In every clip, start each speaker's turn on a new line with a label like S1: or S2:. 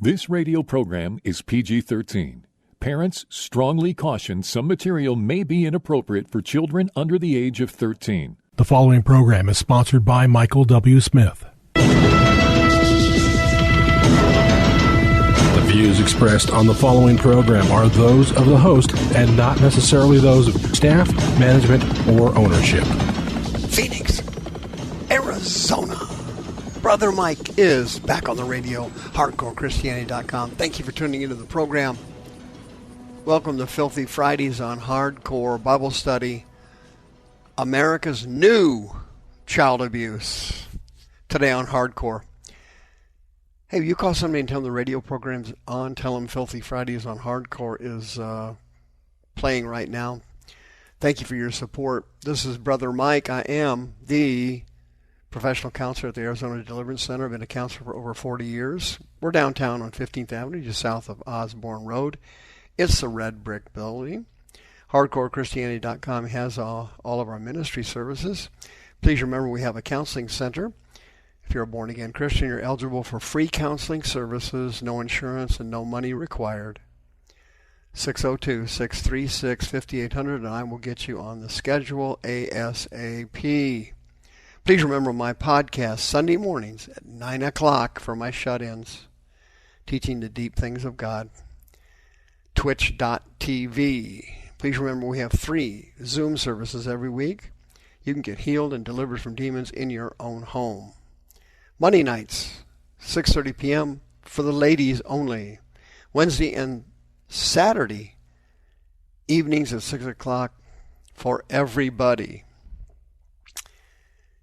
S1: This radio program is PG-13. Parents strongly caution some material may be inappropriate for children under the age of 13.
S2: The following program is sponsored by Michael W. Smith. The views expressed on the following program are those of the host and not necessarily those of staff, management, or ownership.
S3: Phoenix, Arizona. Brother Mike is back on the radio, HardcoreChristianity.com. Thank you for tuning into the program. Welcome to Filthy Fridays on Hardcore Bible Study. America's new child abuse. Today on Hardcore. Hey, you call somebody and tell them the radio program's on. Tell them Filthy Fridays on Hardcore is playing right now. Thank you for your support. This is Brother Mike. I am the professional counselor at the Arizona Deliverance Center. I've been a counselor for over 40 years. We're downtown on 15th Avenue, just south of Osborne Road. It's the red brick building. HardcoreChristianity.com has all of our ministry services. Please remember we have a counseling center. If you're a born-again Christian, you're eligible for free counseling services, no insurance, and no money required. 602-636-5800, and I will get you on the schedule ASAP. Please remember my podcast Sunday mornings at 9 o'clock for my shut-ins, teaching the deep things of God. Twitch.tv. Please remember we have 3 Zoom services every week. You can get healed and delivered from demons in your own home. Monday nights, 6:30 p.m. for the ladies only. Wednesday and Saturday evenings at 6 o'clock for everybody.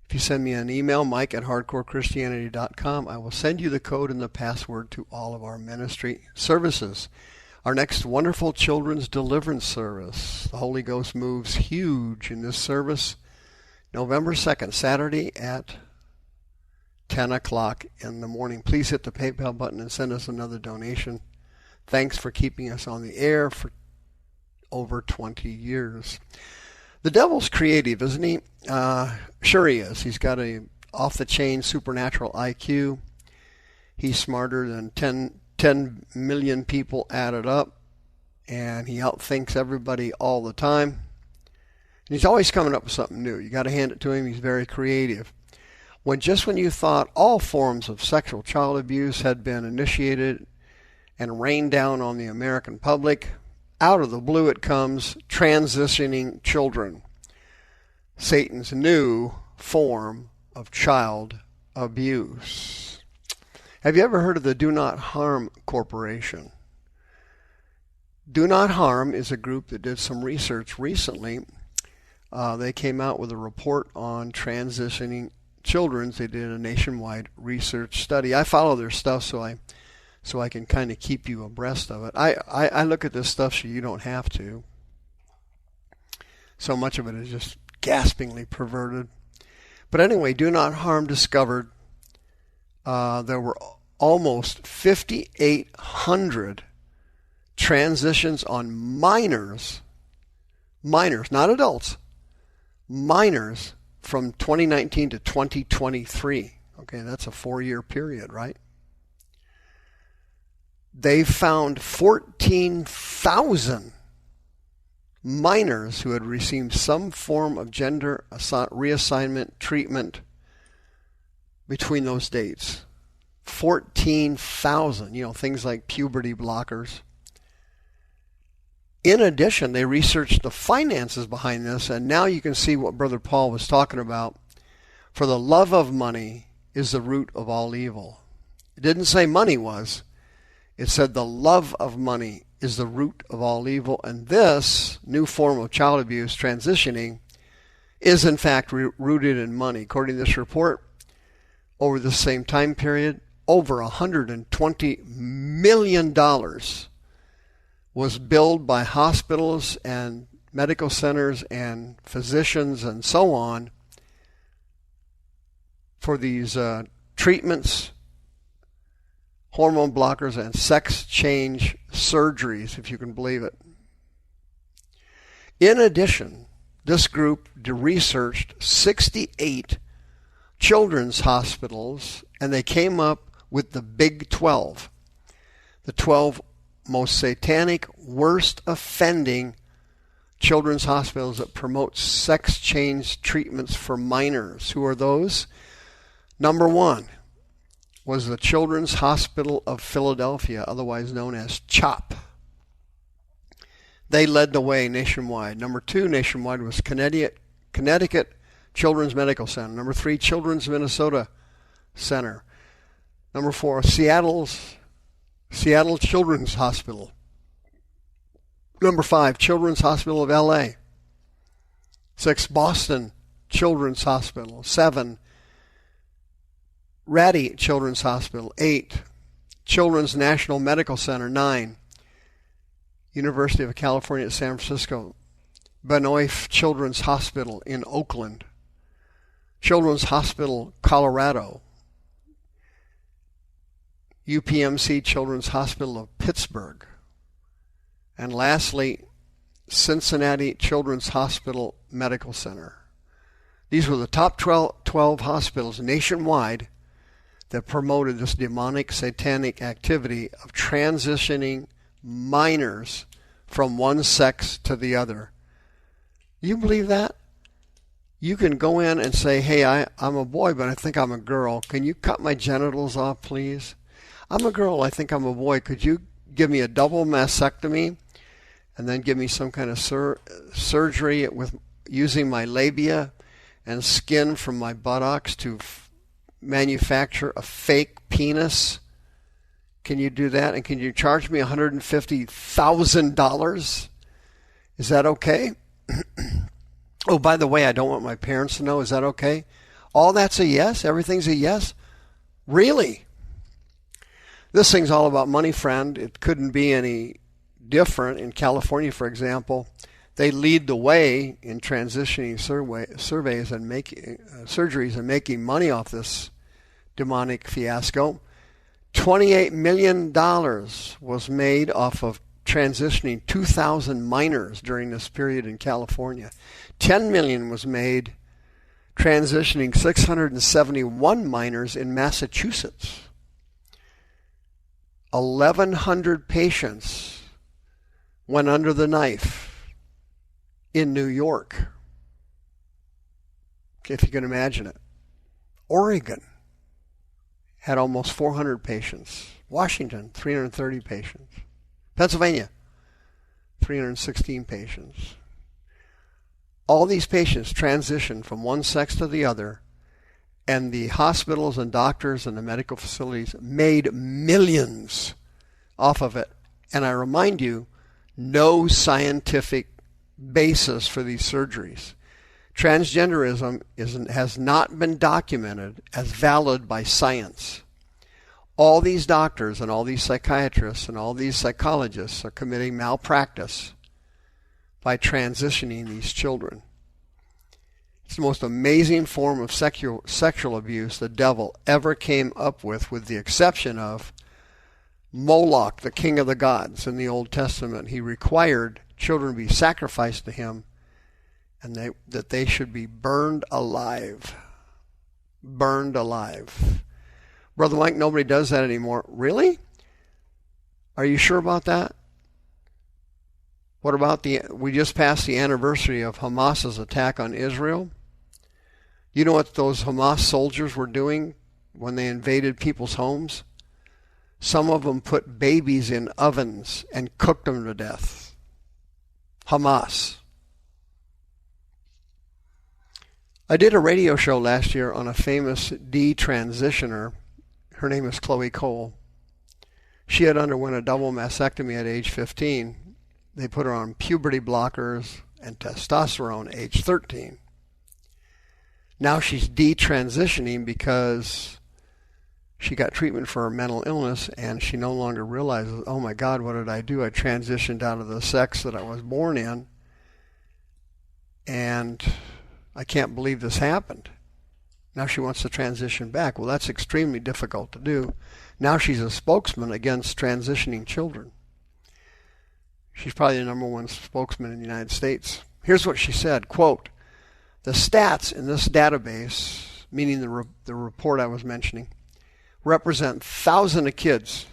S3: If you send me an email, Mike at HardcoreChristianity.com, I will send you the code and the password to all of our ministry services. Our next wonderful children's deliverance service. The Holy Ghost moves huge in this service. November 2nd, Saturday at 10 o'clock in the morning. Please hit the PayPal button and send us another donation. Thanks for keeping us on the air for over 20 years. The devil's creative, isn't he? Sure he is. He's got a off-the-chain supernatural IQ. He's smarter than 10 million people added up, and he outthinks everybody all the time. And he's always coming up with something new. You got to hand it to him. He's very creative. When you thought all forms of sexual child abuse had been initiated and rained down on the American public, out of the blue it comes transitioning children. Satan's new form of child abuse. Have you ever heard of the Do Not Harm Corporation? Do Not Harm is a group that did some research recently. They came out with a report on transitioning children. They did a nationwide research study. I follow their stuff so I can kind of keep you abreast of it. I look at this stuff so you don't have to. So much of it is just gaspingly perverted. But anyway, Do Not Harm discovered there were almost 5,800 transitions on minors, not adults, minors from 2019 to 2023. Okay, that's a 4-year period, right? They found 14,000 minors who had received some form of gender reassignment treatment between those dates. 14,000, things like puberty blockers. In addition, they researched the finances behind this, and now you can see what Brother Paul was talking about. For the love of money is the root of all evil. It didn't say money was. It said the love of money is the root of all evil, and this new form of child abuse, transitioning, is in fact rooted in money. According to this report, over the same time period, over $120 million was billed by hospitals and medical centers and physicians and so on for these treatments, hormone blockers, and sex change surgeries, if you can believe it. In addition, this group researched 68 children's hospitals, and they came up with the Big 12. The 12 most satanic, worst offending children's hospitals that promote sex change treatments for minors. Who are those? Number 1 was the Children's Hospital of Philadelphia, otherwise known as CHOP. They led the way nationwide. Number 2 nationwide was Connecticut Children's Medical Center. Number 3, Children's Minnesota Center. Number 4, Seattle Children's Hospital. Number 5, Children's Hospital of LA. 6, Boston Children's Hospital. 7, Rady Children's Hospital. 8, Children's National Medical Center. 9, University of California at San Francisco. Benoist Children's Hospital in Oakland. Children's Hospital, Colorado. UPMC Children's Hospital of Pittsburgh. And lastly, Cincinnati Children's Hospital Medical Center. These were the top 12 hospitals nationwide that promoted this demonic, satanic activity of transitioning minors from one sex to the other. You believe that? You can go in and say, hey, I'm a boy, but I think I'm a girl. Can you cut my genitals off, please? I'm a girl, I think I'm a boy. Could you give me a double mastectomy and then give me some kind of surgery with using my labia and skin from my buttocks to manufacture a fake penis? Can you do that? And can you charge me $150,000? Is that okay? Oh, by the way, I don't want my parents to know. Is that okay? All that's a yes? Everything's a yes? Really? This thing's all about money, friend. It couldn't be any different. In California, for example, they lead the way in transitioning surveys and making surgeries and making money off this demonic fiasco. $28 million was made off of transitioning 2,000 minors during this period in California. $10 million was made transitioning 671 minors in Massachusetts. 1,100 patients went under the knife in New York, if you can imagine it. Oregon had almost 400 patients. Washington, 330 patients. Pennsylvania, 316 patients. All these patients transitioned from one sex to the other, and the hospitals and doctors and the medical facilities made millions off of it. And I remind you, no scientific basis for these surgeries. Transgenderism has not been documented as valid by science. All these doctors and all these psychiatrists and all these psychologists are committing malpractice by transitioning these children. It's the most amazing form of sexual abuse the devil ever came up with the exception of Moloch, the king of the gods in the Old Testament. He required children to be sacrificed to him and that they should be burned alive. Burned alive. Brother Mike, nobody does that anymore. Really? Are you sure about that? What about we just passed the anniversary of Hamas's attack on Israel. You know what those Hamas soldiers were doing when they invaded people's homes? Some of them put babies in ovens and cooked them to death. Hamas. I did a radio show last year on a famous detransitioner. Her name is Chloe Cole. She had underwent a double mastectomy at age 15. They put her on puberty blockers and testosterone at age 13. Now she's detransitioning because she got treatment for her mental illness and she no longer realizes, oh my God, what did I do? I transitioned out of the sex that I was born in and I can't believe this happened. Now she wants to transition back. Well, that's extremely difficult to do. Now she's a spokesman against transitioning children. She's probably the number one spokesman in the United States. Here's what she said, quote, the stats in this database, meaning the report I was mentioning, represent thousands of kids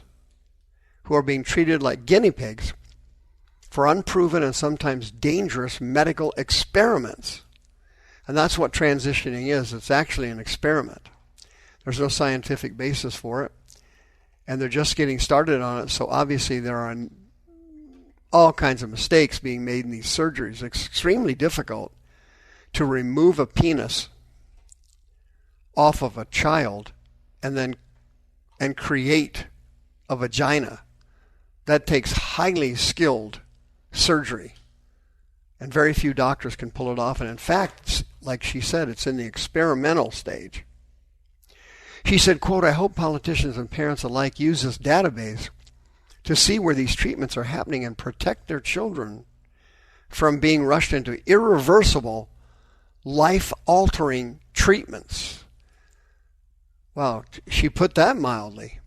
S3: who are being treated like guinea pigs for unproven and sometimes dangerous medical experiments. And that's what transitioning is. It's actually an experiment. There's no scientific basis for it. And they're just getting started on it, so obviously there are all kinds of mistakes being made in these surgeries. It's extremely difficult to remove a penis off of a child and create a vagina. That takes highly skilled surgery, and very few doctors can pull it off. And in fact, like she said, it's in the experimental stage. She said, quote, "I hope politicians and parents alike use this database to see where these treatments are happening and protect their children from being rushed into irreversible, life-altering treatments." Wow, she put that mildly.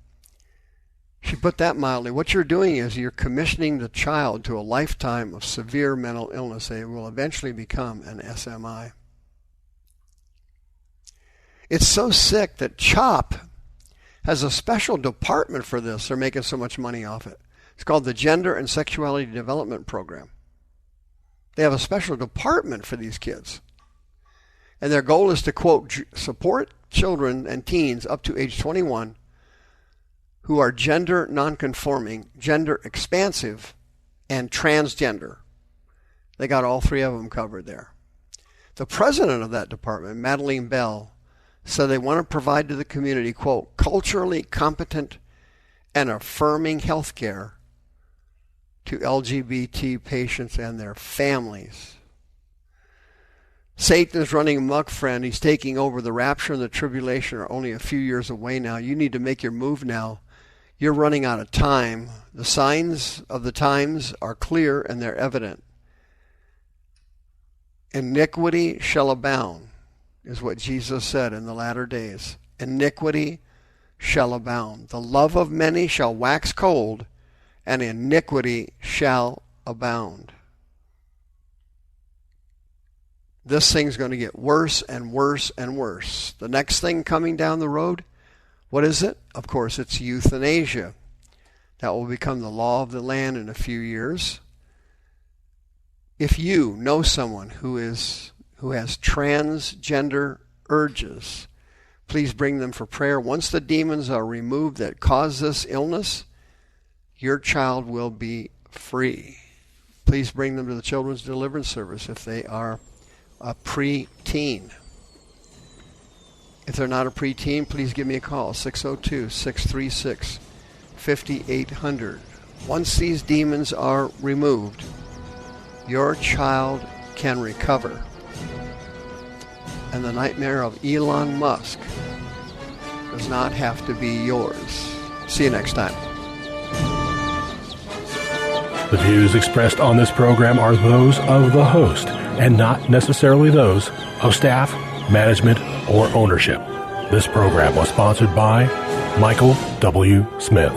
S3: What you're doing is you're commissioning the child to a lifetime of severe mental illness. They will eventually become an SMI. It's so sick that CHOP has a special department for this. They're making so much money off it. It's called the Gender and Sexuality Development Program. They have a special department for these kids. And their goal is to, quote, support children and teens up to age 21 who are gender nonconforming, gender expansive, and transgender. They got all three of them covered there. The president of that department, Madeleine Bell, said they want to provide to the community, quote, culturally competent and affirming health care to LGBT patients and their families. Satan is running amok, friend. He's taking over. The rapture and the tribulation are only a few years away now. You need to make your move now. You're running out of time. The signs of the times are clear and they're evident. Iniquity shall abound, is what Jesus said in the latter days. Iniquity shall abound. The love of many shall wax cold, and iniquity shall abound. This thing's going to get worse and worse and worse. The next thing coming down the road, what is it? Of course, it's euthanasia. That will become the law of the land in a few years. If you know someone who has transgender urges, please bring them for prayer. Once the demons are removed that cause this illness, your child will be free. Please bring them to the Children's Deliverance Service if they are a preteen. If they're not a preteen, please give me a call, 602-636-5800. Once these demons are removed, your child can recover. And the nightmare of Elon Musk does not have to be yours. See you next time.
S2: The views expressed on this program are those of the host and not necessarily those of staff, management, or ownership. This program was sponsored by Michael W. Smith.